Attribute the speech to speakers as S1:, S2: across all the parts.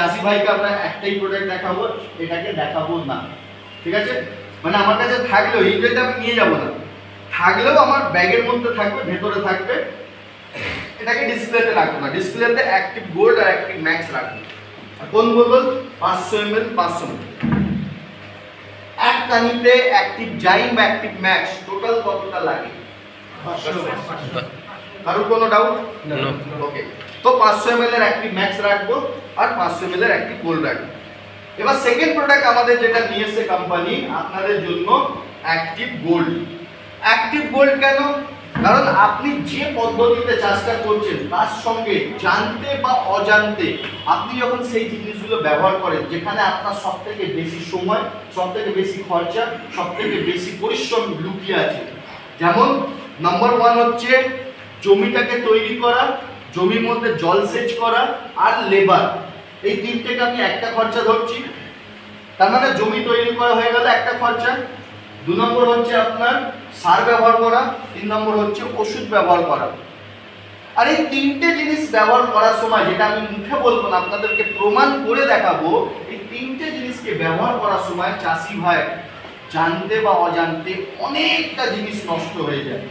S1: চাষি ভাইকে আমরা একটাই প্রোডাক্ট দেখাবো, এটাকে দেখাবো না, ঠিক আছে? মানে আমার কাছে থাকলেও এই যেটা আমি নিয়ে যাব না, থাকলেও আমার ব্যাগের মধ্যে থাকবে, ভেতরে থাকবে, এটাকে ডিসপ্লেতে রাখবো না। ডিসপ্লেতে অ্যাক্টিভ গোল্ড আর অ্যাক্টিভ ম্যাক্স রাখবো। কোন বোতল? 500 ml 500 ml। এক কানিতে অ্যাক্টিভ জাইম বা অ্যাক্টিভ ম্যাক্স টোটাল কতটা লাগে? 500। কারোর কোনো ডাউট? ওকে, তো 500 ml এর অ্যাক্টিভ ম্যাক্স রাখবো আর 500 ml এর অ্যাক্টিভ গোল্ড রাখবো। এবার সেকেন্ড প্রোডাক্ট আমাদের যেটা নিয়েছে কোম্পানি আপনাদের জন্য, অ্যাক্টিভ গোল্ড। অ্যাক্টিভ গোল্ড কেন? কারণ আপনি যে পদ্ধতিতে চাষটা করছেন তার সঙ্গে জানতে বা অজান্তে আপনি যখন সেই জিনিসগুলো ব্যবহার করেন, যেখানে আপনার সবথেকে বেশি সময়, সবথেকে বেশি খরচা, সবথেকে বেশি পরিশ্রম লুকিয়ে আছে। যেমন নাম্বার 1 হচ্ছে জমিটাকে তৈরি করা, জমির মধ্যে জলসেচ করা আর লেবার। এই তিনটেকে আমি একটা খরচা ধরছি, তার মানে জমি তৈরি করা হয়ে গেল একটা খরচা। 2 নম্বর হচ্ছে আপনার সার ব্যবহার করা, 3 নম্বর হচ্ছে ওষুধ ব্যবহার করা। আর এই তিনটে জিনিস ব্যবহার করার সময়, যেটা আমি মুখে বলবো না, আপনাদেরকে প্রমাণ করে দেখাবো, এই তিনটে জিনিসকে ব্যবহার করার সময় চাষি ভাই জানতে বা অজান্তে অনেকটা জিনিস নষ্ট হয়ে যায়।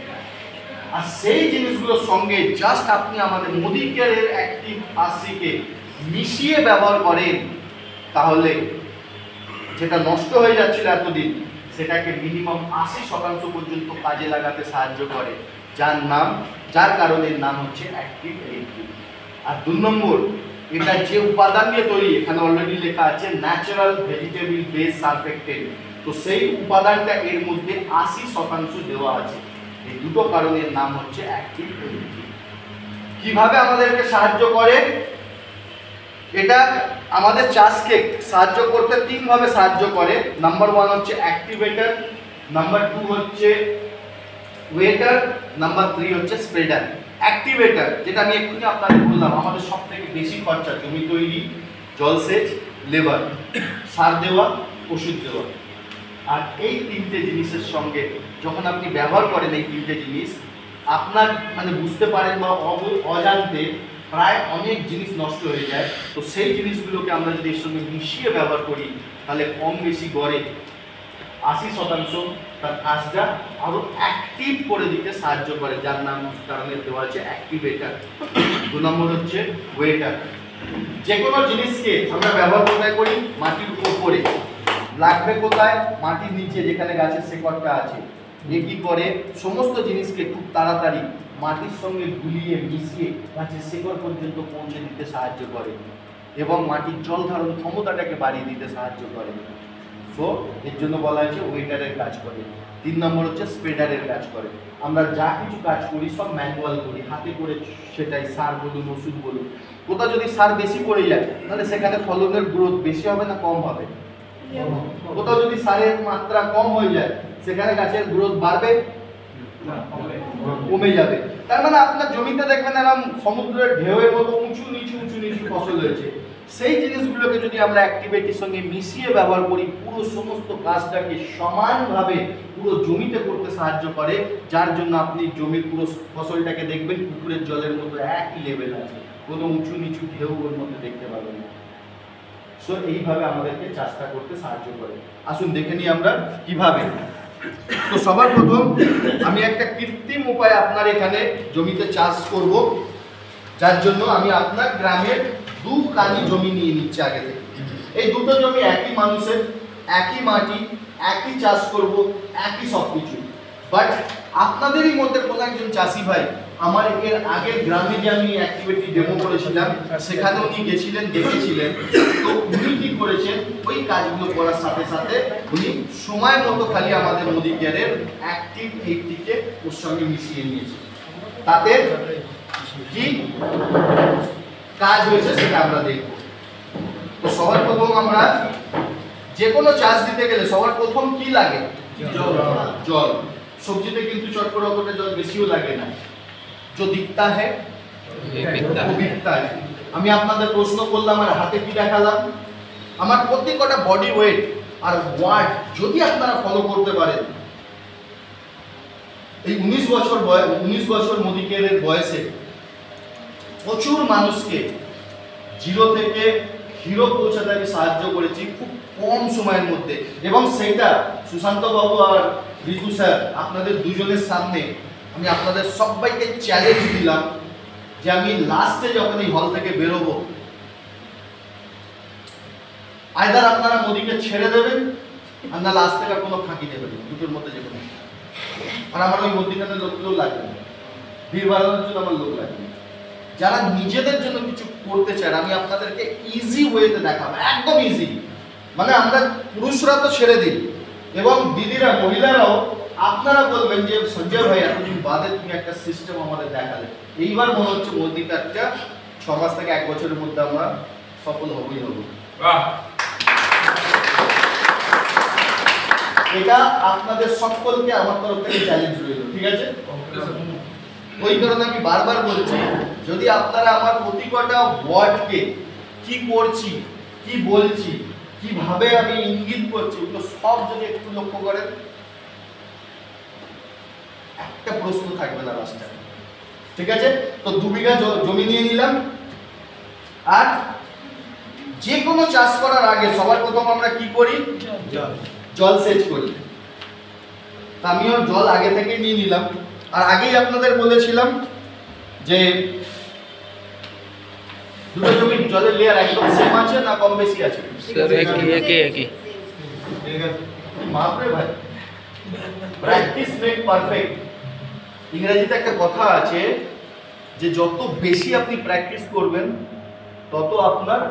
S1: আর সেই জিনিসগুলোর সঙ্গে জাস্ট আপনি আমাদের মোদি কেয়ারের অ্যাক্টিভ 80কে মিশিয়ে ব্যবহার করেন, তাহলে যেটা নষ্ট হয়ে যাচ্ছিল এতদিন সেটাকে মিনিমাম 80% পর্যন্ত কাজে লাগাতে সাহায্য করে, যার কারণে নাম হচ্ছে অ্যাক্টিভ 80। আর 2 নম্বর, এটা যে উপাদান দিয়ে তৈরি, এখানে অলরেডি লেখা আছে ন্যাচারাল ভেজিটেবল বেস সারফেক্টেন্ট, তো সেই উপাদানটা এর মধ্যে 80% দেওয়া আছে। এই দুটো কারণের নাম হচ্ছে অ্যাক্টিভ 80। কিভাবে আমাদেরকে সাহায্য করে? এটা আমাদের চাষকে সাহায্য করতে 3 ভাবে সাহায্য করে। নাম্বার 1 হচ্ছে অ্যাক্টিভেটর, নাম্বার 2 হচ্ছে ওয়েটার, নাম্বার 3 হচ্ছে স্প্রেডার। অ্যাক্টিভেটর যেটা আমি এক্ষুনি আপনাদের বললাম, আমাদের সবথেকে বেশি খরচা জমি তৈরি, জলসেচ, লেবার, সার দেওয়া, ওষুধ দেওয়া। আর এই তিনটে জিনিসের সঙ্গে যখন আপনি ব্যবহার করেন এই তিনটে জিনিস, আপনার মানে বুঝতে পারেন বা অজান্তে প্রায় অনেক জিনিস নষ্ট হয়ে যায়। তো সেই জিনিসগুলোকে আমরা যদি এর সঙ্গে মিশিয়ে ব্যবহার করি, তাহলে কম বেশি গড়ে 80% তার কাজটা আরো অ্যাক্টিভ করে দিতে সাহায্য করে, যার নাম কারণে দেওয়া আছে অ্যাক্টিভেটর। 2 নম্বর হচ্ছে ওয়েটার। যে কোনো জিনিসকে আমরা ব্যবহার কোথায় করি? মাটির উপরে। লাগবে কোথায়? মাটির নিচে, যেখানে গাছের শেকড়টা আছে। এ কি করে? সমস্ত জিনিসকে খুব তাড়াতাড়ি মাটির সঙ্গে গুলিয়ে মিশিয়ে গাছের শেকড় পর্যন্ত পৌঁছে দিতে সাহায্য করে এবং মাটির জল ধারণ ক্ষমতাটাকে বাড়িয়ে দিতে সাহায্য করে। সো এর জন্য বলা হয়েছে ওয়েটারের কাজ করে। 3 নম্বর হচ্ছে স্প্রেডারের কাজ করে। আমরা যা কিছু কাজ করি সব ম্যানুয়াল করি, হাতে করে, সেটাই সার বলুন, ওষুধ বলুন। কোথাও যদি সার বেশি পড়ে যায় তাহলে সেখানে ফলনের গ্রোথ বেশি হবে না কম হবে? কোথাও যদি সারের মাত্রা কম হয়ে যায় সেখানে গাছের গ্রোথ বাড়বে, কমে যাবে। তার মানে আপনার জমিতে দেখবেন এরকম সমুদ্রের ঢেউয়ের মতো উঁচু নিচু ফসল হয়েছে। সেই জিনিসগুলোকে যদি আমরা অ্যাক্টিভিটির সঙ্গে মিশিয়ে ব্যবহার করি, পুরো সমস্ত কাজটাকে সমানভাবে পুরো জমিতে করতে সাহায্য করে, যার জন্য আপনি জমির পুরো ফসলটাকে দেখবেন পুকুরের জলের মতো একই লেভেল আছে, কোনো উঁচু নিচু ঢেউ ওর মধ্যে দেখতে পাবেন না। সো এইভাবে আমাদেরকে চাষটা করতে সাহায্য করে। আসুন দেখে নিই আমরা কিভাবে। তো সবার প্রথম আমি একটা কৃত্রিম উপায়ে আপনার এখানে জমিতে চাষ করব, যার জন্য আমি আপনার গ্রামের 2 কানি জমি নিয়ে নিচ্ছি আগে থেকে। এই দুটো জমি একই মানুষের, একই মাটি, একই চাষ করব, একই সব কিছু। বাট আপনাদেরই মধ্যে কোনো একজন চাষি ভাই আমার এর আগের গ্রামে যে আমি অ্যাক্টিভিটি ডেমো করেছিলাম সেখানে উনি গেছিলেন, দেখেছিলেন। তো উনি কি করেছেন, ওই কাজগুলো করার সাথে সাথে উনি সময় মতো খালি আমাদের মোদি কেয়ারের অ্যাক্টিভ 80কে ওর সঙ্গে মিশিয়ে নিয়েছেন। তাতে কি কাজ হয়েছে সেটা আমরা দেখব। তো সবার প্রথম আমরা যে কোনো চাষ দিতে গেলে সবার প্রথম কি লাগে? জল। সবজিতে কিন্তু চট করে অতটা জল বেশিও লাগে না। जो दिखता है वो बिकता है। আমি আপনাদের প্রশ্ন করলাম আর হাতে কি দেখালাম, আমার প্রত্যেকটা বডি ওয়েট আর ওয়ার্ড যদি আপনারা ফলো করতে পারেন, এই 19 বছর মোদি কেয়ারের বয়সে প্রচুর মানুষকে 0 থেকে হিরো পৌঁছাতে আমি সাহায্য করেছি খুব কম সময়ের মধ্যে, এবং সেইটা সুশান্ত বাবু আর ঋতু স্যার আপনাদের দুজনের সামনে আমি আপনাদের সবাইকে চ্যালেঞ্জ দিলাম যে আমি লাস্টে যখন এই হল থেকে বেরোবো, আইদার আপনারা মোদিকে ছেড়ে দেবেন আর না লাস্ট থেকে কোনো ফাঁকি দেবেন, দুটোর মধ্যে যে কোনো। আর আমার ওই মধ্যিখানের লোকগুলো লাগবে না, ভিড় বাড়ানোর জন্য আমার লোক লাগবে। যারা নিজেদের জন্য কিছু করতে চায় আমি আপনাদেরকে ইজি ওয়েতে দেখাবো, একদম ইজি। মানে আমরা পুরুষরা তো ছেড়ে দিই, এবং দিদিরা মহিলারাও আপনারা বলবেন যে সঞ্জয় ভাই এতদিন বাদে তুমি একটা সিস্টেম আমাদের দেখালে, এইবার মনে হচ্ছে মোদি কার্ডটা 6 মাস থেকে 1 বছরের মধ্যে আমরা সফল হবই হব। এটা আপনাদের সকলকে আমার তরফ থেকে চ্যালেঞ্জ রইল, ঠিক আছে? ওই কারণে আমি বারবার বলছি, যদি আপনারা আমার প্রতি কটা ওয়ার্ডকে কি করছি, কি বলছি, কিভাবে আমি ইঙ্গিত করছি, ওগুলো সব যদি একটু লক্ষ্য করেন, একটা প্রশ্ন থাকবে না লাস্টে, ঠিক আছে? তো 2 বিঘা জমি নিয়ে নিলাম, আর যে কোনো চাষ করার আগে সবার প্রথম আমরা কি করি? জল সেচ করি। আমিও জল আগে থেকে নিয়ে নিলাম, আর আগেই আপনাদের বলেছিলাম যে দুটো জমির জলের লেয়ার একদম সেম আছে না কম বেশি আছে?
S2: স্যার একই
S1: বাপরে ভাই, প্র্যাকটিস মেক পারফেক্ট। ইংরেজিতে একটা কথা আছে যে যত বেশি আপনি প্র্যাকটিস করবেন তত আপনার,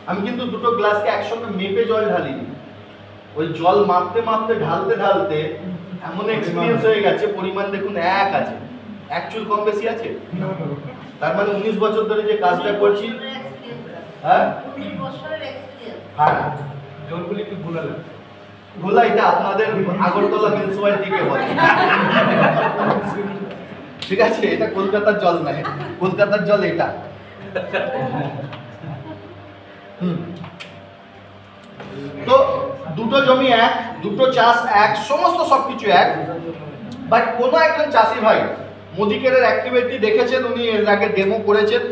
S1: আমি কিন্তু দুটো গ্লাসকে একসঙ্গে মেপে জল ঢালিনি, ওই জল মাপতে মাপতে ঢালতে ঢালতে এমন এক্সপিরিয়েন্স হয়ে গেছে, পরিমাণ দেখুন এক আছে, অ্যাকচুয়াল কম বেশি আছে। তার মানে 19 বছর ধরে যে কাজটা করছি, হ্যাঁ হ্যাঁ
S3: জলগুলি কি
S1: ভোলা, এটা আপনাদের আগরতলা মিউনিসিপালিটিকে বলে, ঠিক আছে? এটা কলকাতার জল নয়, কলকাতার জল এটা। তো দুটো জমি এক, দুটো চাষ এক, সমস্ত সবকিছু এক, বাট কোনো একজন চাষি ভাই মোদিকেরের অ্যাক্টিভিটি দেখেছেন, উনি এর আগে ডেমো করেছেন,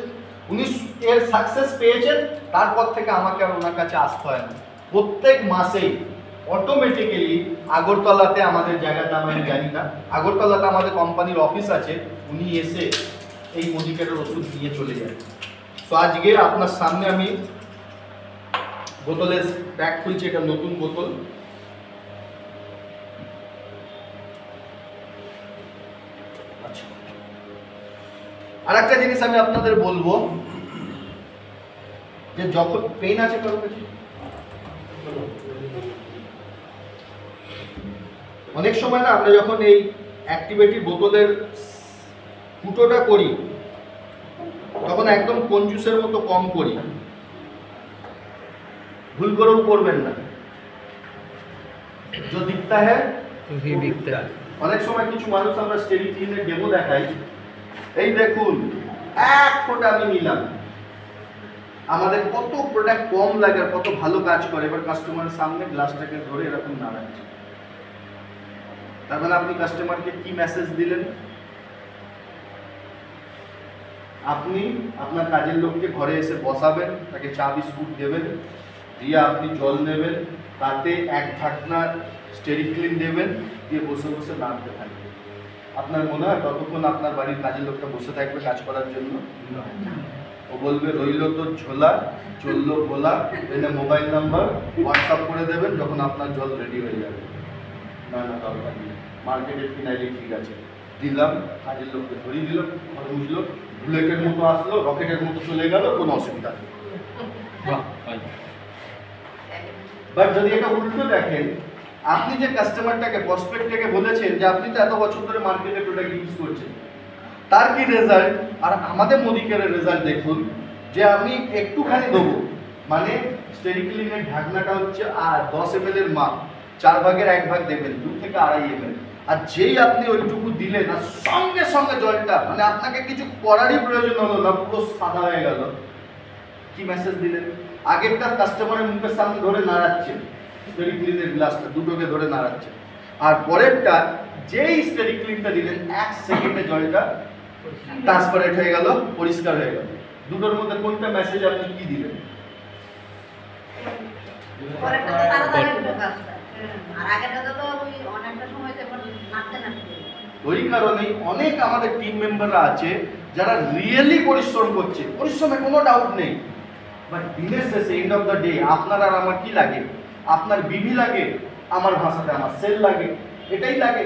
S1: উনি এর সাকসেস পেয়েছেন, তারপর থেকে আমাকে আর ওনার কাছে আসতে হয় না। প্রত্যেক মাসেই অটোমেটিক্যালি আগরতলাতে, আমাদের জায়গার নাম আমি জানি না, আগরতলাতে আমাদের কোম্পানির অফিস আছে, উনি এসে এই মোদিকেরের ওষুধ নিয়ে চলে যায়। তো আজকে আপনার সামনে আমি বোতলের প্যাক খুলছি, এটা নতুন বোতল। আচ্ছা, আর একটা জিনিস আমি আপনাদের বলবো যে যখন পেন আছে কারোর কাছে, অনেক সময় না আমরা যখন এই অ্যাক্টিভিটি বোতলের ফুটোটা করি তখন একদম কঞ্জুসের মতো কম করি, ভুল করেও করবেন না। जो दिखता है
S2: वही बिकता है।
S1: অনেক সময় কিছু মানুষ আমরা স্টেরিক্লিনের ডেমো দেখাই, এই দেখুন 1 ফোঁটা আমি নিলাম, আমাদের কত প্রোডাক্ট কম লাগে আর কত ভালো কাজ করে, এবার কাস্টমারের সামনে গ্লাসটাকে ধরে এরকম নাড়াচ্ছে, তার মানে আপনি কাস্টমারকে কি মেসেজ দিলেন? আপনি আপনার কাজের লোককে ঘরে এসে বসাবেন, তাকে চা বিস্কুট দেবেন, দিয়ে আপনি জল নেবেন, তাতে 1 ঢাকনা স্টেরিক্লিন দেবেন, দিয়ে বসে বসে নাড়তে থাকবেন। আপনার মনে হয় ততক্ষণ আপনার বাড়ির কাজের লোকটা বসে থাকবে কাজ করার জন্য? ও বলবে রইল তো ঝোলা, চললো ভোলা, এনে মোবাইল নাম্বার হোয়াটসঅ্যাপ করে দেবেন যখন আপনার জল রেডি হয়ে যাবে। না না দরকার নেই, মার্কেটের ফিনাইলে ঠিক আছে, দিলাম, কাজের লোককে ধরিয়ে দিল, ঘরে বুঝলো, বুলেটের মতো আসলো, রকেটের মতো চলে গেল, কোনো অসুবিধা নেই। বাট যদি এটা উল্টো দেখেন, আপনি যে কাস্টমারটাকে, প্রসপেক্টটাকে বলেছেন যে আপনি তো এত বছর ধরে মার্কেটে প্রোডাক্ট ইউজ করছেন, তার কি রেজাল্ট, আর আমাদের মোদিকেরের রেজাল্ট দেখুন, যে আমি একটুখানি দেবো, মানে স্টেরিক্লিনের ঢাকনাটা হচ্ছে 10 ml এর মাপ, 4 ভাগের 1 ভাগ দেবেন, 2 থেকে 2.5 ml, আর যেই আপনি ওইটুকু দিলেন আর সঙ্গে সঙ্গে জলটা, মানে আপনাকে কিছু করারই প্রয়োজন হলো না, পুরো সাদা হয়ে গেল। কি মেসেজ দিলেন? আগেরটা কাস্টমারের মুখের সামনে ধরে নাড়াচ্ছেন স্টেরিক্লিনের গ্লাসটা, দুটোকে ধরে নাড়াচ্ছেন, আর পরেরটা যেই স্টেরিক্লিনটা দিলেন 1 সেকেন্ডে জলটা ট্রান্সপারেন্ট হয়ে গেল, পরিষ্কার হয়ে গেল। দুটোর মধ্যে কোনটা মেসেজ আপনি কি দিলেন? ওই কারণেই অনেক আমাদের টিম মেম্বাররা আছে যারা রিয়েলি পরিশ্রম করছে, পরিশ্রমে কোনো ডাউট নেই, বাট দিনের শেষে এন্ড অফ দ্য ডে আপনার আর আমার কি লাগে? আপনার বিবি লাগে, আমার ভাষাতে আমার সেল লাগে, এটাই লাগে।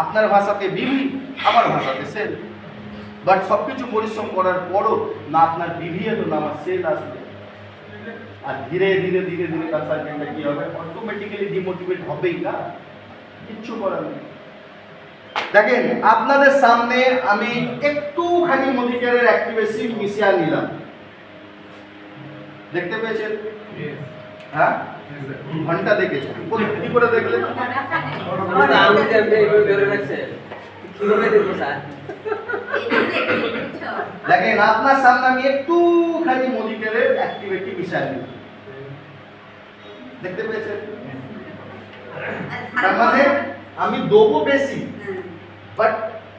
S1: আপনার ভাষাতে বিবি, আমার ভাষাতে সেল। বাট সব কিছু পরিশ্রম করার পরও না আপনার বিবি এলো না আমার সেল আসবে, আর ধীরে ধীরে ধীরে ধীরে কনসালটেন্টটা কি হবে? অটোমেটিক্যালি ডিমোটিভেট হবেই না, কিচ্ছু করার নেই। দেখেন আপনাদের সামনে আমি একটুখানি মডিকেয়ারের অ্যাক্টিভেশন মিশিয়ে নিলাম, দেখতে পেয়েছেন? হ্যাঁ, ঘন্টা দেখেছেন, কি করে দেখলেন? দেখেন আপনার সামনে আমি একটুখানি মডিকেয়ারের অ্যাক্টিভিটি মিশিয়ে নিলাম, দেখতে পেয়েছেন? তার মানে আমি দেবো বেশি, বাট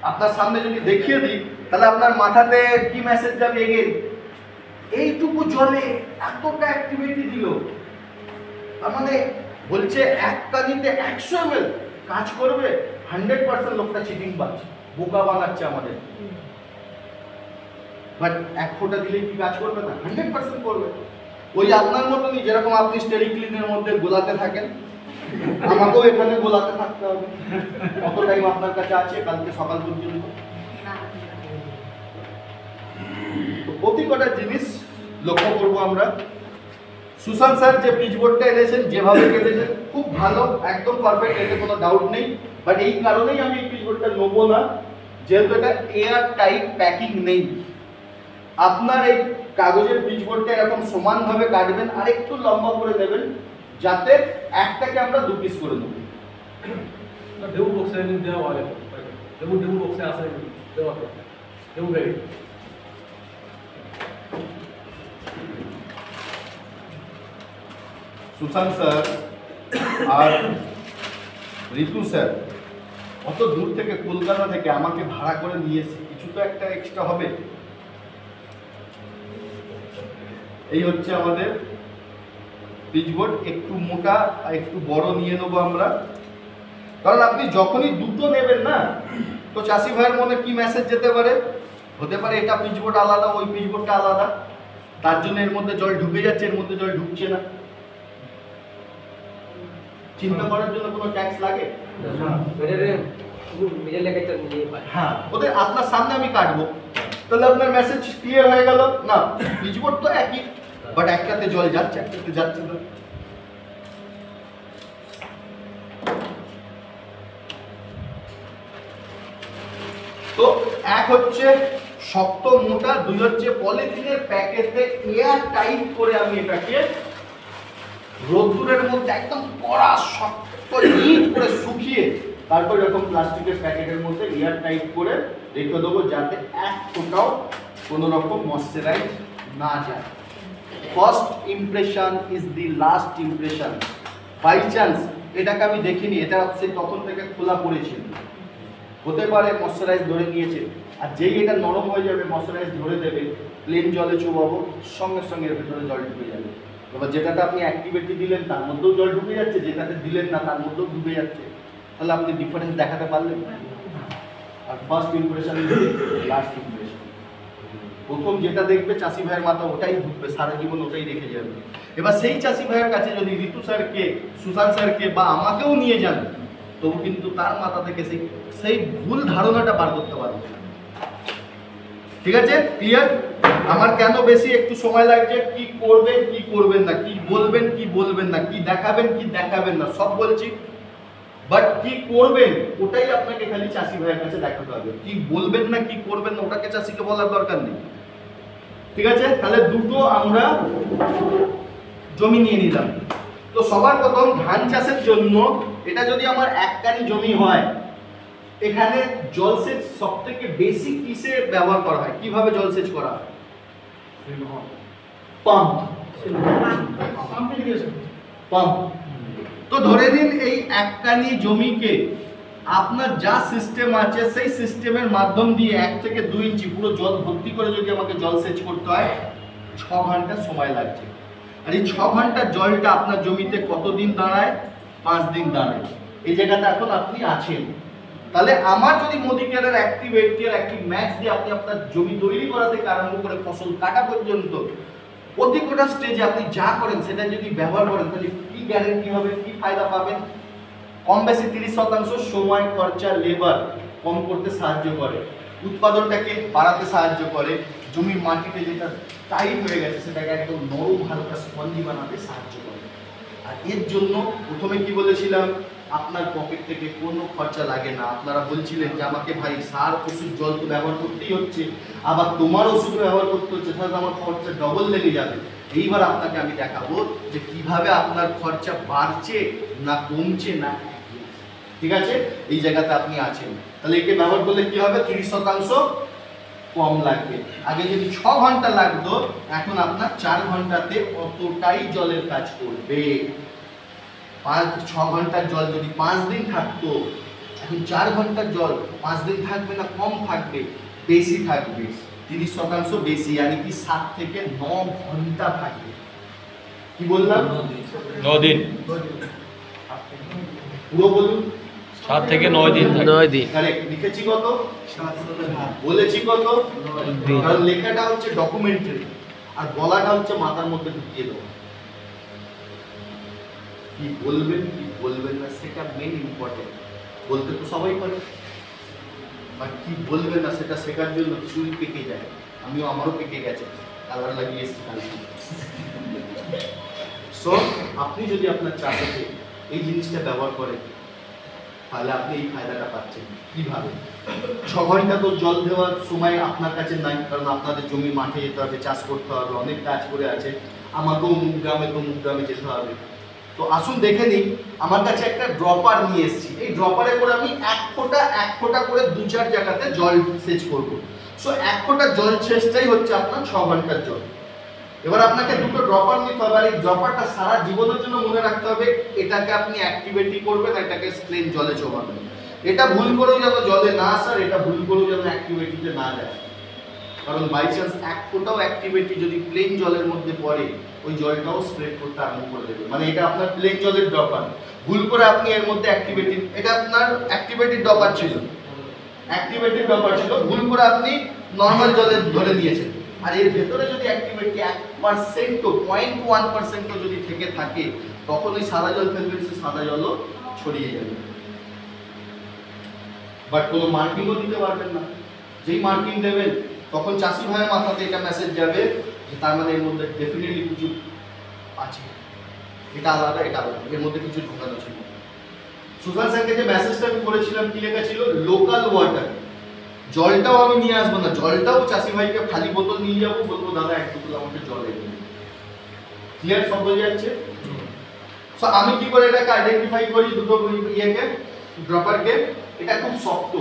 S1: আপনার সামনে যদি দেখিয়ে দিই তাহলে আপনার মাথাতে কি মেসেজ যাবে? এগেন এইটুকু জলে এতটা অ্যাক্টিভিটি দিল, তার মানে বলছে এক কানিতে 100 ml কাজ করবে। 100% লোকটা চিটিং পাচ্ছে, বোকা বানাচ্ছে আমাদের। বাট এক ফোঁটা দিলে কি কাজ করবে না? 100% করবে। ওই আপনার মতনই, যেরকম আপনি স্টেরিক্লিনের মধ্যে গোলাতে থাকেন, আমাকেও এখানে গোলাতে থাকতে হবে। কত টাইম আপনার কাছে আছে কালকে সকাল পর্যন্ত? তো প্রতি কটা জিনিস লক্ষ্য করবো আমরা। সুশান্ত স্যার যে পিচ বোর্ডটা এনেছেন, যেভাবে কেটেছেন খুব ভালো, একদম পারফেক্ট, এতে কোনো ডাউট নেই। বাট এই কারণেই আমি এই পিচ বোর্ডটা নেবো না, যেহেতু এটা এয়ার টাইট প্যাকিং নেই। আপনার এই কাগজের পিচ বোর্ডটা এরকম সমানভাবে কাটবেন, আর একটু লম্বা করে নেবেন, যাতে একটাকে আমরা 2 পিস করে নেব।
S3: দেবু বক্সে দেওয়া হয়, দেবু বক্সে আছে দেওয়া তো দেবু ব্যাগে।
S1: সুশান্ত স্যার আর ঋতু স্যার অত দূর থেকে, কলকাতা থেকে আমাকে ভাড়া করে নিয়ে এসে কিছু তো একটা এক্সট্রা হবে। এই হচ্ছে আমাদের পিচবোর্ড, একটু মোটা আর একটু বড় নিয়ে নেবো আমরা, কারণ আপনি যখনই দুটো নেবেন না, তো চাষি ভাইয়ের মনে কি মেসেজ যেতে পারে? হতে পারে এটা পিচবোর্ড আলাদা, ওই পিচবোর্ডটা আলাদা, তার জন্য এর মধ্যে জল ঢুকে যাচ্ছে, এর মধ্যে জল ঢুকছে না। চিন্তা করার জন্য কোনো ট্যাক্স লাগে? হ্যাঁ, ওদের আপনার সামনে আমি কাটবো, তাহলে আপনার মেসেজ ক্লিয়ার হয়ে গেল না? পিচবোর্ড তো একই, বাট একটাতে জল যাচ্ছে, একটাতে যাচ্ছে না। তো এক হচ্ছে শক্ত মোটা, 2 হচ্ছে পলিথিনের প্যাকেটে এয়ার টাইট করে আমি এটাকে রোদ্দুরের মধ্যে একদম কড়া শক্ত হিট করে শুকিয়ে তারপর এরকম প্লাস্টিকের প্যাকেটের মধ্যে এয়ার টাইট করে রেখে দেবো, যাতে এক ফোঁটাও কোনো রকম ময়েশ্চারাইজ না যায়। First impression is the last impression. By chance এটাকে আমি দেখিনি, এটা সেই তখন থেকে খোলা পড়েছিল, হতে পারে ময়েশ্চারাইজ ধরে নিয়েছে, আর যেই এটা নরম হয়ে যাবে, ময়েশ্চারাইজ ধরে দেবে, প্লেন জলে চুবাবো, সঙ্গে সঙ্গে এর ভিতরে জল ঢুকে যাবে। এবার যেটাতে আপনি অ্যাক্টিভিটি দিলেন তার মধ্যেও জল ঢুকে যাচ্ছে, যেটাতে দিলেন না তার মধ্যেও ঢুকে যাচ্ছে, তাহলে আপনি ডিফারেন্স দেখাতে পারলেন। আর first impression is last impression. প্রথম যেটা দেখবে চাষি ভাইয়ের মাথা ওটাই ঢুকবে, সারা জীবন ওটাই রেখে যাবে। এবার সেই চাষি ভাইয়ের কাছে যদি ঋতু স্যারকে, সুশান্ত স্যারকে বা আমাকেও নিয়ে যান, তবু কিন্তু তার মাথা থেকে সেই ভুল ধারণাটা বার করতে পারবে। ঠিক আছে, ক্লিয়ার? আমার কেন বেশি একটু সময় লাগছে, কি করবেন কি করবেন না, কি বলবেন কি বলবেন না, কি দেখাবেন কি দেখাবেন না, সব বলছি, বাট কি করবেন ওটাই আপনাকে খালি চাষি ভাইয়ের কাছে দেখাতে হবে। কি বলবেন না কি করবেন না ওটাকে চাষিকে বলার দরকার নেই। ঠিক আছে, তাহলে দুটো আমরা জমি নিয়ে নিলাম। তো সবার প্রথম ধান চাষের জন্য, এটা যদি আমার 1 কানি জমি হয়, এখানে জলসেচ সব থেকে বেশি কিসে ব্যবহার করা হয়, কিভাবে জলসেচ করা হয়? পাম্প। পাম্প। তো ধরে দিন এই 1 কানি জমিকে আপনার যা সিস্টেম আছে সেই সিস্টেমের মাধ্যম দিয়ে 1 থেকে 2 ইঞ্চি পুরো জল ভর্তি করে যদি আমাকে জলসেচ করতে হয়, 6 ঘন্টা সময় লাগছে। আর এই 6 ঘন্টার জলটা আপনার জমিতে কতদিন দাঁড়ায়? 5 দিন দাঁড়ায়। এই জায়গাতে এখন আপনি আছেন। তাহলে আমার যদি মোদি কেয়ারের অ্যাক্টিভ ম্যাক্স দিয়ে আপনি আপনার জমি তৈরি করা থেকে আরম্ভ করে ফসল কাটা পর্যন্ত প্রত্যেকটা স্টেজে আপনি যা করেন সেটা যদি ব্যবহার করেন তাহলে কি গ্যারেন্টি হবে, কি ফায়দা পাবেন? কম বেশি 30% সময়, খরচা, লেবার কম করতে সাহায্য করে, উৎপাদনটাকে বাড়াতে সাহায্য করে, জমির মাটিতে যেটা টাইট হয়ে গেছে সেটাকে একদম নরম হালকা স্পঞ্জি বানাতে সাহায্য করে। আর এর জন্য প্রথমে কি বলেছিলাম, আপনার পকেট থেকে কোনো খরচা লাগে না। আপনারা বলছিলেন যে আমাকে ভাই সার, ওষুধ, জল তো ব্যবহার করতেই হচ্ছে, আবার তোমার ওষুধ ব্যবহার করতে হচ্ছে, তাহলে আমার খরচা ডবল লেগে যাবে। এইবার আপনাকে আমি দেখাবো যে কিভাবে আপনার খরচা বাড়ছে না কমছে না, ঠিক আছে? এই জায়গাতে আপনি আছেন। তাহলে একে ব্যবহার করলে কি হবে? 30% কম লাগবে। আগে যদি 6 ঘন্টা লাগতো, এখন আপনার 4 ঘন্টাতে অতটাই জলের কাজ করবে। 6 ঘন্টার জল যদি 5 দিন থাকতো, এখন 4 ঘন্টার জল 5 দিন থাকবে না, কম থাকবে, বেশি থাকবে, 30% বেশি, মানে কি 7 থেকে 9 ঘন্টা থাকবে। কি বললাম?
S2: 9 দিন,
S1: পুরো বলুন।
S2: 7 থেকে 9 দিন। 9 দিন
S1: কারেক্ট লিখেছি কত? বলেছি কত?
S2: দিন।
S1: কারণ লেখাটা হচ্ছে ডকুমেন্টারি আর বলাটা হচ্ছে মাথার মধ্যে ঢুকিয়ে দেওয়া। কি বলবেন কি বলবেন না সেটা মেন ইম্পর্টেন্ট। বলতে তো সবাই পারে, আর কি বলবেন না সেটা শেখার জন্য চুল পেকে যায়। আমারও পেকে গেছে, কালার লাগিয়ে এসেছি কালকে। সো আপনি যদি আপনার চাষে এই জিনিসটা ব্যবহার করেন তাহলে আপনি এই ফায়দাটা পাচ্ছেন। কিভাবে? 6 ঘন্টা তো জল দেওয়ার সময় আপনার কাছে নাই, কারণ আপনাদের জমি মাঠে যেতে হবে, চাষ করতে হবে, অনেক কাজ করে আছে। আমাকেও মুখ গ্রামে যেতে হবে। তো আসুন দেখে নিই, আমার কাছে একটা ড্রপার নিয়ে এসেছি। এই ড্রপারে করে আমি এক ফোঁটা করে 2-4 জায়গাতে জল সেচ করব। সো 1 ফোঁটা জল সেচটাই হচ্ছে আপনার 6 ঘন্টার জল। এবার আপনাকে দুটো ড্রপার নিতে হবে, আর এই ড্রপারটা সারা জীবনের জন্য মনে রাখতে হবে এটাকে আপনি অ্যাক্টিভিটি করবেন, এটাকে প্লেন জলে চোবাবেন। এটা ভুল করেও যেন জলে না আসার, এটা ভুল করেও যেন অ্যাক্টিভিটিতে না যায়। কারণ বাই চান্স 1 ফোঁটাও অ্যাক্টিভিটি যদি প্লেন জলের মধ্যে পড়ে, ওই জলটাও স্প্রেড করতে আরম্ভ করে দেবে। মানে এটা আপনার প্লেন জলের ড্রপার, ভুল করে আপনি এর মধ্যে অ্যাক্টিভিটি, এটা আপনার অ্যাক্টিভিটির ড্রপার ছিল, ভুল করে আপনি নর্মাল জলে ধরে দিয়েছেন। আর এর ভেতরে যদি অ্যাক্টিভিটি 1%ও 0.1%ও যদি থেকে থাকে, তখন ওই সাদা জল ফেলবেন, সে সাদা জলও ছড়িয়ে যাবে। বাট কোনো মার্কিংও দিতে পারবেন না। যেই মার্কিং দেবেন তখন চাষি ভাইয়ের মাথাতে এটা মেসেজ যাবে যে তার মানে এর মধ্যে ডেফিনেটলি কিছু আছে, এটা আলাদা, এটা আলাদা, এর মধ্যে কিছু ঢোকানো ছিল। সুশান্ত স্যারকে যে মেসেজটা আমি করেছিলাম কি লেখা ছিল? Local water. জলটাও আমি নিয়ে আসবো না, জলটাও চাষি ভাইকে খালি বোতল নিয়ে যাবো, বলবো দাদা এক বোতল আমাকে জল এনে দিন। ক্লিয়ার সব হয়ে যাচ্ছে? সো আমি কি করে এটাকে আইডেন্টিফাই করি দুটো ইয়েকে, ড্রপারকে? এটা খুব শক্ত,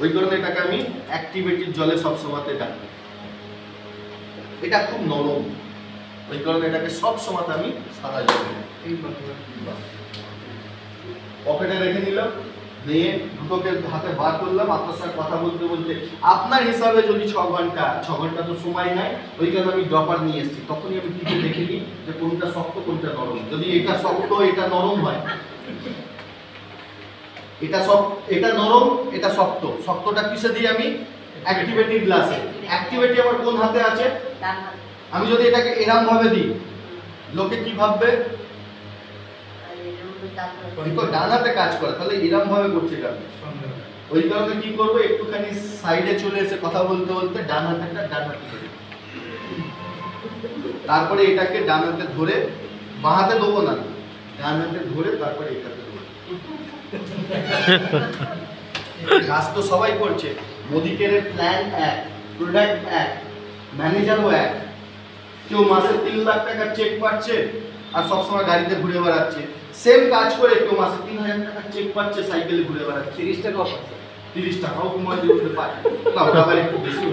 S1: ওই কারণে এটাকে আমি অ্যাক্টিভেটেড জলে সবসময়তে ডাকি। এটা খুব নরম, ওই কারণে এটাকে সবসময়তে আমি সাদা জলে পকেটে রেখে নিলাম, নিয়ে দুটোকে হাতে বার করলাম। আপনার সঙ্গে কথা বলতে বলতে আপনার হিসাবে যদি 6 ঘন্টা তো সময় নাই, ওই কারণে আমি ড্রপার নিয়ে এসেছি। তখনই আমি টিপে দেখে নিই যে কোনটা শক্ত কোনটা নরম। যদি এটা শক্ত এটা নরম হয়, এটা নরম এটা শক্ত, শক্তটা কিসে দিই আমি? অ্যাক্টিভেটেড গ্লাসে। অ্যাক্টিভিটি আমার কোন হাতে আছে? আমি যদি এটাকে এরম ভাবে দিই, লোকে কি ভাববে? তো ডান হাতে কাজ করে, তাহলে এরম ভাবে করছে কেন? ওই কারণে কি করবো, একটুখানি সাইডে চলে এসে কথা বলতে বলতে ডান হাতে ধরে, তারপরে এটাকে ডান হাতে ধরে, বাঁ হাতে দেবো না, ডান হাতে ধরে তারপরে এটাকে দেবো। কাজ তো সবাই করছে। মোদি কেয়ারের প্ল্যান এক, প্রোডাক্ট এক, ম্যানেজারও এক। কেউ মাসে 3 লাখ টাকার চেক পাচ্ছে আর সবসময় গাড়িতে ঘুরে বেড়াচ্ছে। সেম কাজ করে কেউ মাসে 3000 টাকার চেক পাচ্ছে, সাইকেলে ঘুরে বেড়াচ্ছে। 30 টাকাও পাচ্ছে, 30 টাকাও কমায় দিতে পারে না, ওটা আবার একটু বেশি।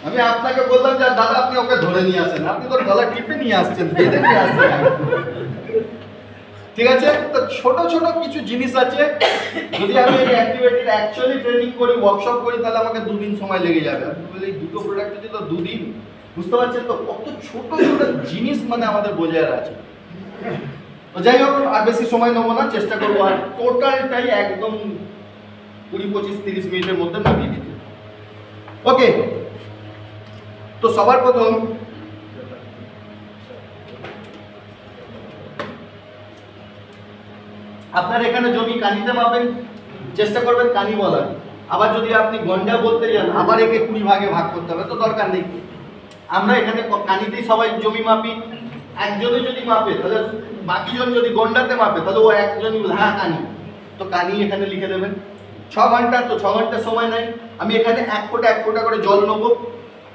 S1: আমি আপনাকে বললাম যে দাদা আপনি ওকে ধরে নিয়ে আসেন, আপনি তো গলা টিপে নিয়ে আসছেন, বেঁধে নিয়ে আসছেন। ঠিক আছে? তো ছোট ছোট কিছু জিনিস আছে, যদি আমি এই অ্যাক্টিভিটির অ্যাকচুয়ালি ট্রেনিং করি, ওয়ার্কশপ করি, তাহলে আমাকে 2 দিন সময় লেগে যাবে। আপনি বলে এই দুটো প্রোডাক্ট যদি তো 2 দিন, বুঝতে পারছেন তো কত ছোট ছোট জিনিস মানে আমাদের বোঝার আছে। তো যাই হোক, আর বেশি সময় নেবো না, চেষ্টা করবো আর টোটালটাই একদম 20-25-30 মিনিটের মধ্যে নামিয়ে দিতে। ওকে, তো সবার প্রথম আপনার এখানে জমি কানিতে মাপেন, চেষ্টা করবেন কানি বলার। আবার যদি আপনি গন্ডা বলতে যান, আবার একে 20 ভাগে ভাগ করতে হবে, তো দরকার নেই। আমরা এখানে কানিতেই সবাই জমি মাপি। একজনে যদি মাপে তাহলে বাকিজন যদি গন্ডাতে মাপে তাহলে ও একজনই বলে হ্যাঁ কানি, তো কানি এখানে লিখে দেবেন। 6 ঘন্টা, তো 6 ঘন্টা সময় নাই। আমি এখানে 1 ফোঁটা করে জল নেবো।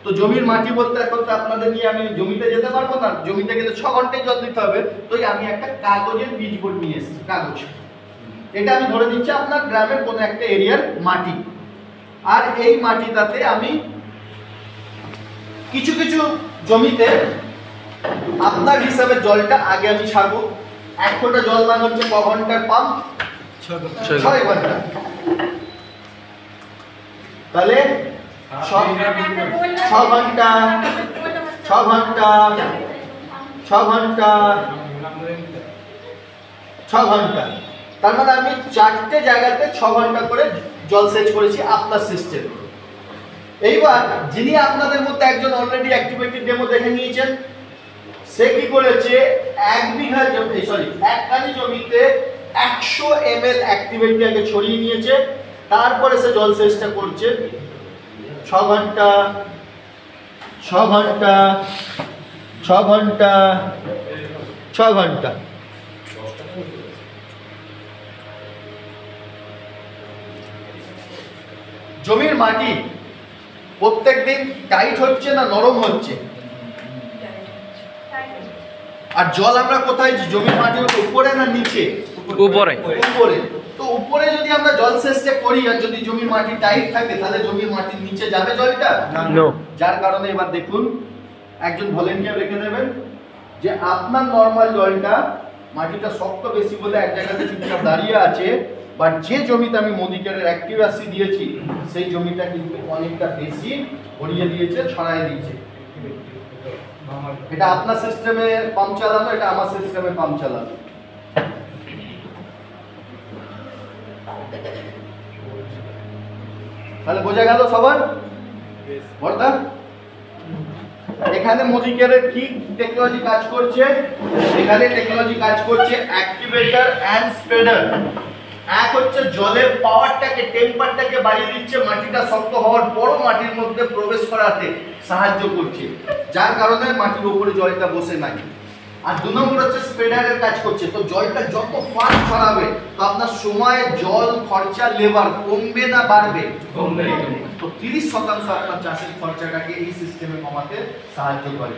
S1: তো জমির মাটি বলতে এখন তো আপনাদের নিয়ে আমি জমিতে যেতে পারবো না, জমিতে গেলে 6 ঘন্টায় জল দিতে হবে। তো আমি একটা কাগজের বীজ বোর্ড নিয়ে এসেছি, কাগজ। এটা আমি ধরে দিচ্ছি আপনার গ্রামের কোনো একটা এরিয়ার মাটি। আর এই মাটিটাতে আমি কিছু কিছু জমিতে আপনার হিসাবে জলটা আগে আমি ছাড়বো। 1 ফোঁটা জল মানে হচ্ছে ক ঘন্টার পাম্প? 6 ঘন্টা। তাহলে 6 ঘন্টা, 6 ঘন্টা, 6 ঘন্টা, 6 ঘন্টা। তার মানে আমি 4টে জায়গাতে 6 ঘন্টা করে জল সেচ করেছি আপনার সিস্টেম। এইবার যিনি আপনাদের মধ্যে একজন অলরেডি অ্যাক্টিভিটি ডেমো দেখে নিয়েছেন, সে কি করেছে 1 বিঘা জমি, সরি 1 কানি জমিতে 100 ml অ্যাক্টিভিটি আগে ছড়িয়ে নিয়েছে, তারপরে সে জল সেচটা করছে 6 ঘন্টা, 6 ঘন্টা, 6 ঘন্টা, 6 ঘন্টা। জমির মাটি প্রত্যেকদিন টাইট হচ্ছে না নরম হচ্ছে? আর জল আমরা কোথায়, জমির মাটির উপরে না নিচে?
S2: উপরে।
S1: উপরে। তো উপরে যদি আমরা জল সেচটা করি আর যদি জমির মাটি টাইট থাকে তাহলে জমির মাটির নিচে যাবে জলটা?
S2: নো।
S1: যার কারণে এবার দেখুন, একজন ভলেন্টিয়ার রেখে নেবেন যে আপনার নরমাল জলটা, মাটিটা শক্ত বেশি বলে এক জায়গাতে চুপচাপ দাঁড়িয়ে আছে, বাট যে জমিতে আমি মোদিকেরের অ্যাক্টিভাসি দিয়েছি সেই জমিটা কিন্তু অনেকটা বেশি ভরিয়ে দিয়েছে, ছড়ায় দিয়েছে। এটা আপনার সিস্টেমে পাম্প চালানো, এটা আমার সিস্টেমে পাম্প চালানো। তাহলে বোঝা গেল সবার? বর্দা, এখানে মোদিকেরের কি টেকনোলজি কাজ করছে? এখানে টেকনোলজি কাজ করছে অ্যাক্টিভেটর এন্ড স্প্রেডার। এক হচ্ছে জলের পাওয়ারটাকে, টেম্পারটাকে বাড়িয়ে দিচ্ছে, মাটিটা শক্ত হওয়ার পরও মাটির মধ্যে প্রবেশ করাতে সাহায্য করছে, যার কারণে মাটির উপরে জলটা বসে নাই। আর 2 নম্বর হচ্ছে স্প্রেডারের কাজ করছে। তো জলটা যত ফাস্ট ছড়াবে তো আপনার সময়, জল, খরচা, লেবার কমবে না বাড়বে? কমবে। তো 30% আপনার চাষের খরচাটাকে এই সিস্টেমে কমাতে সাহায্য করে।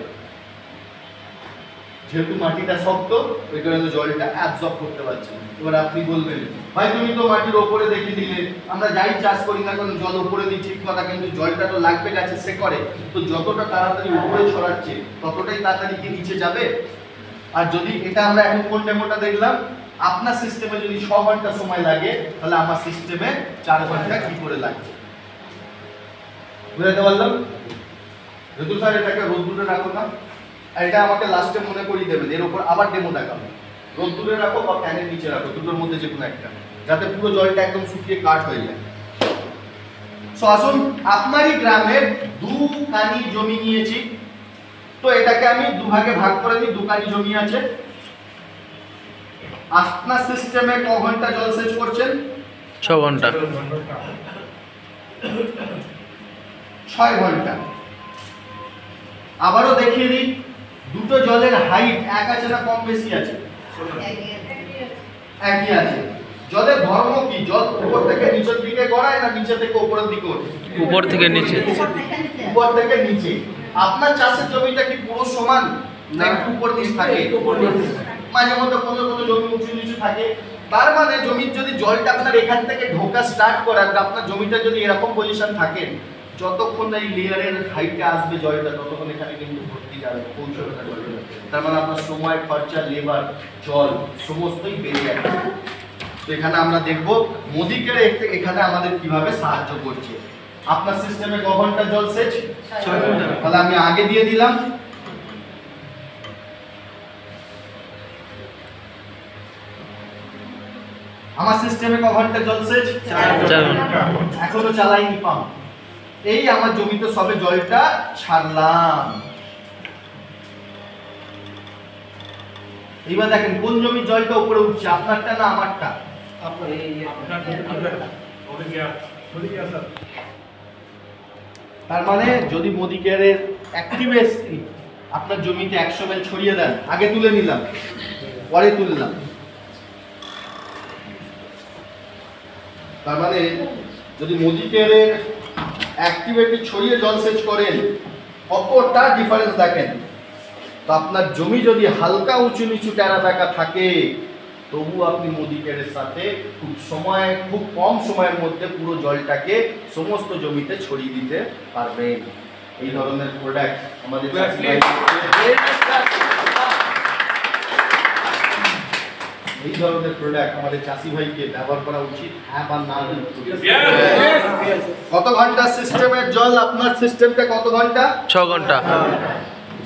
S1: যেহেতু মাটিটা শক্ত, ওই কারণে জলটা অ্যাবজর্ব করতে পারছে। এবার আপনি বলবেন ভাই তুমি তো মাটির ওপরে দেখিয়ে দিলে, আমরা যাই চাষ করি না কেন জল উপরে দিই ঠিক কথা, কিন্তু জলটা তো লাগবে গাছে, সে করে। তো যতটা তাড়াতাড়ি উপরে ছড়াচ্ছে ততটাই তাড়াতাড়ি কি নিচে যাবে? আর যদি এটা আমরা এখন কোন ডেমোটা দেখলাম, আপনার সিস্টেমে যদি 6 ঘন্টা সময় লাগে তাহলে আমার সিস্টেমে 4 ঘন্টা কি করে লাগছে? বুঝতে পারলাম? ঋতু স্যার এটাকে রোদ্দুরে রাখো না, আর এটা আমাকে লাস্টে মনে করিয়ে দেবেন, এর উপর আবার ডেমো দেখাবো। রোদ্দুরে রাখো বা ফ্যানের নিচে রাখো, দুটোর মধ্যে যে কোনো একটা, যাতে পুরো জলটা একদম শুকিয়ে কাট হয়ে যায়। সো আসুন, আপনারই গ্রামের 2 কানি জমি নিয়েছি, তো এটাকে আমি 2 ভাগে ভাগ করে দিই। 2 কানি জমি আছে। আপনার সিস্টেমে ক ঘন্টা জল সেচ করছেন?
S2: 6 ঘন্টা।
S1: 6 ঘন্টা। আবারও দেখিয়ে দিই, দুটো জলের হাইট এক আছে না কম বেশি আছে? একই আছে। জলের ধর্ম কি? জল উপর থেকে নিচের দিকে গড়ায় না নিচে থেকে উপরের দিকে ওঠে?
S2: উপর থেকে নিচে।
S1: উপর থেকে নিচে। আপনার চাষের জমিটা কি পুরো সমান না একটু উপর নিচ থাকে? মাঝে মধ্যে কোনো কোনো জমি উঁচু নিচু থাকে। তার মানে জমির যদি জলটা আপনার এখান থেকে ঢোকা স্টার্ট করার, আপনার জমিটা যদি এরকম পজিশন থাকে, যতক্ষণ এই লেয়ারের হাইটে আসবে জলটা ততক্ষণ এখানে কিন্তু ভর্তি যাবে, পৌঁছবে না জলটা। তার মানে আপনার সময়, খরচা, লেবার, জল সমস্তই বেড়ে যাবে। তো এখানে আমরা দেখব মোদিকের এখানে আমাদের কিভাবে সাহায্য করছে। আপনার সিস্টেমে ক ঘন্টা জল সেচ?
S3: 6 ঘন্টা।
S1: তাহলে আমি আগে দিয়ে দিলাম। আমার সিস্টেমে ক ঘন্টা জল সেচ?
S2: 4 ঘন্টা।
S1: এখনো চালাইনি পাম্প। এই আমার জমিতে সবে জলটা ছাড়লাম। এইবার দেখেন কোন জমির জলটা উপরে উঠছে, আপনারটা না আমারটা?
S3: আপনার স্যার।
S1: তার মানে যদি মোদি কেয়ারের অ্যাক্টিভেসি আপনার জমিতে 100 ml ছড়িয়ে দেন, আগে তুলে নিলাম পরে তুললাম, তার মানে যদি মোদি কেয়ারের অ্যাক্টিভেটি ছড়িয়ে জলসেচ করেন কতটা ডিফারেন্স দেখেন। তো আপনার জমি যদি হালকা উঁচু নিচু টেরা বেঁকা থাকে তবু আপনি মোদি কেয়ারের সাথে খুব কম সময়ের মধ্যে পুরো জলটাকে সমস্ত জমিতে ছড়িয়ে দিতে পারবেন। এই ধরনের প্রোডাক্ট আমাদের চাষি ভাইকে ব্যবহার করা উচিত, হ্যাঁ বা না? কত ঘন্টা সিস্টেমের জল? আপনার সিস্টেমটা কত ঘন্টা?
S2: 6 ঘন্টা।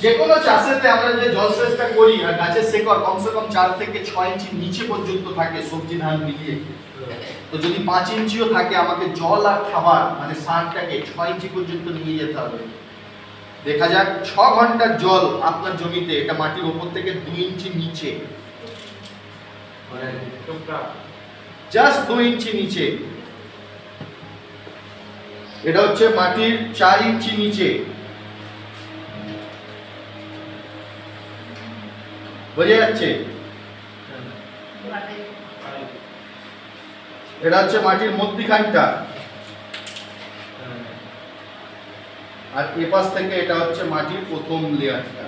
S1: যে কোনো চাষেতে আমরা যে জলসেচটা করি আর গাছের শেকড় কমসে কম 4 থেকে 6 ইঞ্চি নিচে পর্যন্ত থাকে সবজি ধান মিলিয়ে, তো যদি 5 ইঞ্চিও থাকে আমাকে জল আর খাবার মানে সারটাকে 6 ইঞ্চি পর্যন্ত নিয়ে যেতে হবে। দেখা যাক 6 ঘন্টার জল আপনার জমিতে, এটা মাটির উপর থেকে 2 ইঞ্চি নিচে, জাস্ট 2 ইঞ্চি নিচে, এটা হচ্ছে মাটির 4 ইঞ্চি নিচে, বোঝা যাচ্ছে? এটা হচ্ছে মাটির মধ্যিখানটা, আর এপাশ থেকে এটা হচ্ছে মাটির প্রথম লেয়ারটা।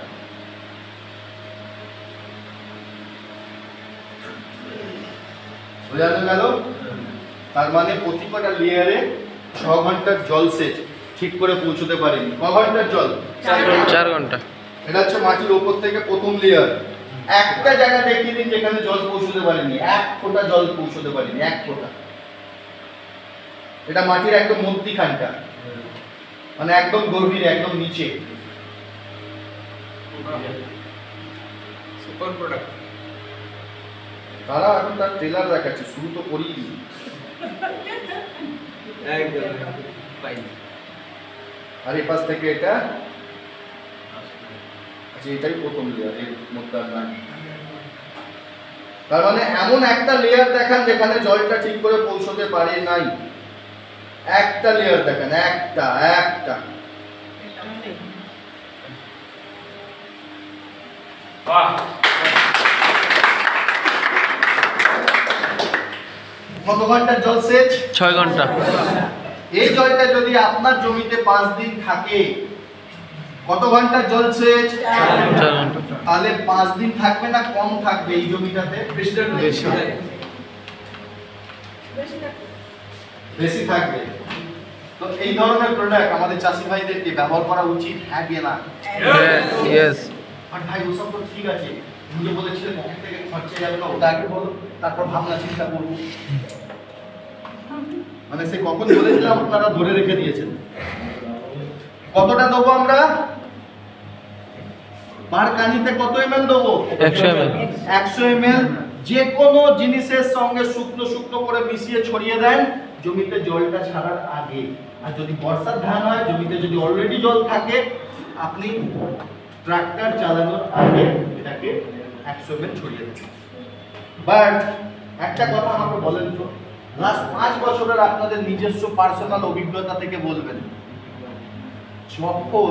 S1: বোঝানো গেল? তার মানে প্রতি কটা লেয়ারে 6 ঘন্টার জল সেচ ঠিক করে পৌঁছতে পারেনি। ক ঘন্টার জল?
S2: 4 ঘন্টা।
S1: এটা হচ্ছে মাটির উপর থেকে প্রথম লেয়ার। একটা জায়গা দেখিয়ে দিন যেখানে জল পৌঁছতে পারেনি, 1 ফোঁটা জল পৌঁছতে পারেনি, 1 ফোঁটা। এটা মাটির একদম মধ্যিখানটা, মানে একদম গভীর, একদম নিচে।
S3: Super product.
S1: তারা এখন তার ট্রেলার দেখাচ্ছে, শুরু তো করিনি। আর এই পাশ থেকে এটা, আচ্ছা এটাই প্রথম লেয়ার, এর মধ্যে আর নাই। তার মানে এমন একটা লেয়ার দেখান যেখানে জলটা ঠিক করে পৌঁছতে পারে নাই। একটা লেয়ার দেখেন, একটা। কত ঘন্টার জল সেচ?
S2: 6 ঘন্টা।
S1: এই জলটা যদি আপনার জমিতে 5 দিন থাকে কত ঘন্টার জল সেচ?
S2: 4 ঘন্টা।
S1: তাহলে 5 দিন থাকবে না কম থাকবে এই জমিটাতে? বেশি থাকবে। তো এই ধরনের প্রোডাক্ট আমাদের চাষি ভাইদেরকে ব্যবহার করা উচিত, হ্যাঁ কি না?
S2: ইয়েস।
S1: আর ভাই ওসব তো ঠিক আছে, তুমি যে বলেছিলে পকেট থেকে খরচা যাবে না, ওটা আগে বলো, তারপর ভাবনা চিন্তা করবো। মানে সে কখন বলেছিলাম আপনারা ধরে রেখে দিয়েছেন। কতটা দেবো আমরা? পার কানিতে কত ml দেবো?
S2: 100 ml।
S1: 100 ml যে কোনো জিনিসের সঙ্গে শুকনো শুকনো করে মিশিয়ে ছড়িয়ে দেন জমিতে জলটা ছাড়ার আগে। আর যদি বর্ষার ধান হয়, জমিতে যদি অলরেডি জল থাকে, আপনি ট্রাক্টর চালানোর আগে এটাকে 100 ml ছড়িয়ে দেন। বাট একটা কথা আমাকে বলেন তো, লাস্ট 5 বছরের আপনাদের নিজস্ব পার্সোনাল অভিজ্ঞতা থেকে বলবেন, যখন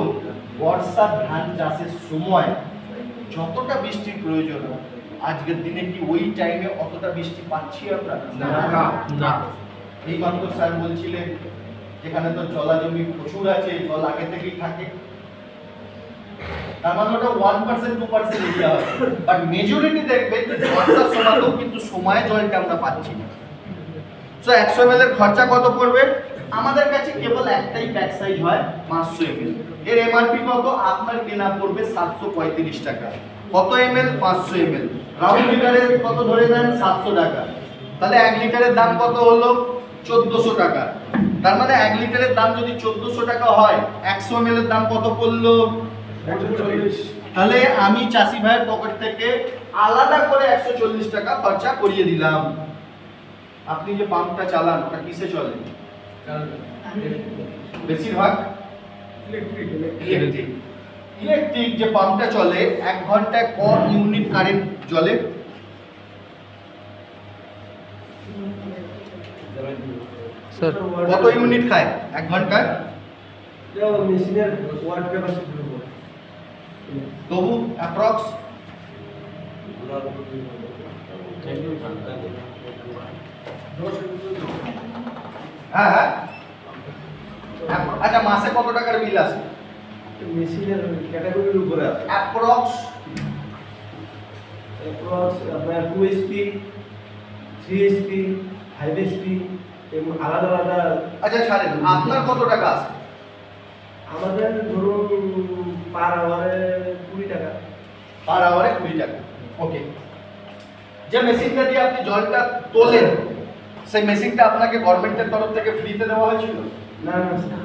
S1: বর্ষার ধান চাষের সময় যতটা বৃষ্টির প্রয়োজন, আজকের দিনে কি ওই টাইমে অতটা বৃষ্টি পাচ্ছি আমরা?
S2: না।
S1: এই মাত্র স্যার বলছিলেন যেখানে তো জলা জমি প্রচুর আছে, জল আগে থেকেই থাকে, তার মানে ওটা 1% 2% এরিয়া হয়। বাট মেজরিটি দেখবেন যে বর্ষার সময়তেও কিন্তু সময়ে জলটা আমরা পাচ্ছি না। সো 100 ml এর খরচা কত পড়বে? আমাদের কাছে কেবল একটাই প্যাক সাইজ হয় 500 ml। এর এমআরপি কত? আপনার কেনা পড়বে 735 টাকা। কত ml? 500 ml। রাউন্ড লিটারের কত ধরে নেন? 700 টাকা। তাহলে 1 লিটারের দাম কত হলো? 1400 টাকা। তার মানে 1 লিটারের দাম যদি 1400 টাকা হয়, 100 ml এর দাম কত পড়লো?
S3: 140।
S1: তাহলে আমি চাষি ভাইয়ের পকেট থেকে আলাদা করে 140 টাকা খরচা করিয়ে দিলাম। আপনি যে পাম্পটা চালান ওটা কিসে চলে? বেশিরভাগ ইলেকট্রিক। ইলেকট্রিক যে পাম্পটা চলে 1 ঘন্টায় কত ইউনিট কারেন্ট জ্বলে?
S2: স্যার
S1: কত ইউনিট খায় 1 ঘন্টায়?
S3: মেশিনের ওয়াট ক্যাপাসিটির উপর
S1: তবু অ্যাপ্রক্স হ্যাঁ হ্যাঁ। আচ্ছা মাসে কত টাকার বিল আসে?
S3: মেশিনের ক্যাটাগরির উপরে আছে।
S1: অ্যাপ্রক্স
S3: অ্যাপ্রক্স আপনার 2 HP, 3 HP, 5 HP এবং আলাদা আলাদা।
S1: আচ্ছা ছাড়েন, আপনার কত টাকা আসে?
S3: আমাদের ধরুন পার আওয়ারে 20 টাকা।
S1: পার আওয়ারে 20 টাকা। ওকে। যে মেশিনটা দিয়ে আপনি জলটা তোলেন সেই মেশিনটা আপনাকে গভর্নমেন্টের তরফ থেকে ফ্রিতে দেওয়া হয়েছিল?
S3: না না স্যার,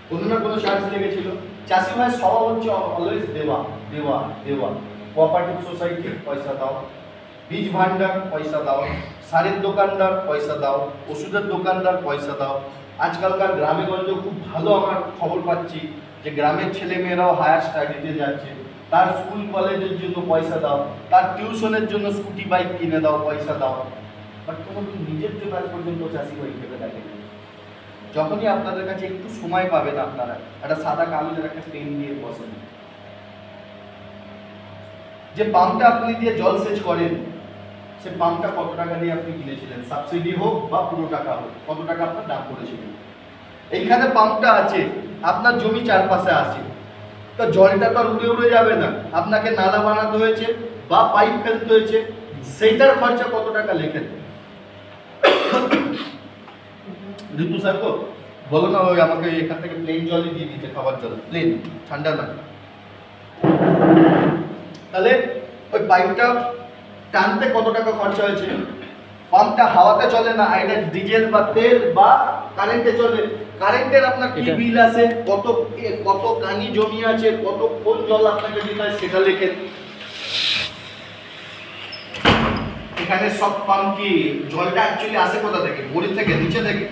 S1: কোনো না কোনো চার্জ লেগেছিল? চাষি ভাইয়ের স্বভাব হচ্ছে অলওয়েজ দেওয়া দেওয়া দেওয়া। কোঅপারেটিভ সোসাইটি পয়সা দাও, বীজ ভান্ডার পয়সা দাও, সারের দোকানদার পয়সা দাও, ওষুধের দোকানদার পয়সা দাও। আজকালকার গ্রামে গঞ্জে খুব ভালো আমরা খবর পাচ্ছি যে গ্রামের ছেলে মেয়েরাও হায়ার স্টাডিতে যাচ্ছে। তার স্কুল কলেজের জন্য পয়সা দাও, তার টিউশনের জন্য স্কুটি বাইক কিনে দাও, পয়সা দাও। বাট কোনোদিন নিজের জন্য আজ পর্যন্ত চাষি ভাই ভেবে দেখেন। যখনই আপনাদের কাছে একটু সময় পাবেন আপনারা একটা সাদা কাগজের একটা পেন দিয়ে বসেন। যে পাম্পটা আপনি দিয়ে জল সেচ করেন সে পাম্পটা কত টাকা দিয়ে আপনি কিনেছিলেন? সাবসিডি হোক বা পুরো টাকা হোক, কত টাকা আপনার দাম পড়েছিলেন? এইখানে পাম্পটা আছে, আপনার জমি চারপাশে আছে, তো জলটা তো আর উড়ে উড়ে যাবে না। আপনাকে নালা বানাতে হয়েছে বা পাইপ ফেলতে হয়েছে, সেইটার খরচা কত টাকা লেখেন? ঋতু স্যার তো বলো না, ওই আমাকে এখান থেকে প্লেন জলই দিয়ে দিতে, খাবার জল প্লেন, ঠান্ডা না। তাহলে ওই পাইপটা টানতে কত টাকা খরচা হয়েছে? পাম্পটা হাওয়াতে চলে না, আইদার ডিজেল বা তেল বা কারেন্টে চলে। কারেন্টের আপনার কি
S2: এটা-
S1: বিল আছে, কত কানি জমি আছে, কত কোন জল আপনাকে দিতে হয় সেটা লেখেন। এখানে সব পাম্প কি জলটা অ্যাকচুয়ালি আসে কোথা থেকে? বোর থেকে, নিচে থেকে?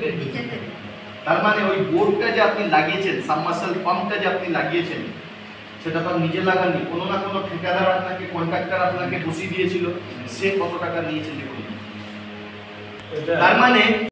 S1: তার মানে ওই বোরটা যে আপনি লাগিয়েছেন, সাবমার্সাল পাম্পটা যে আপনি লাগিয়েছেন সেটা তো নিজে লাগাননি, কোনো না কোনো ঠিকাদার আপনাকে, কন্ট্রাক্টর আপনাকে বসিয়ে দিয়েছিল। সে কত টাকা নিয়েছে দেখুন। তার মানে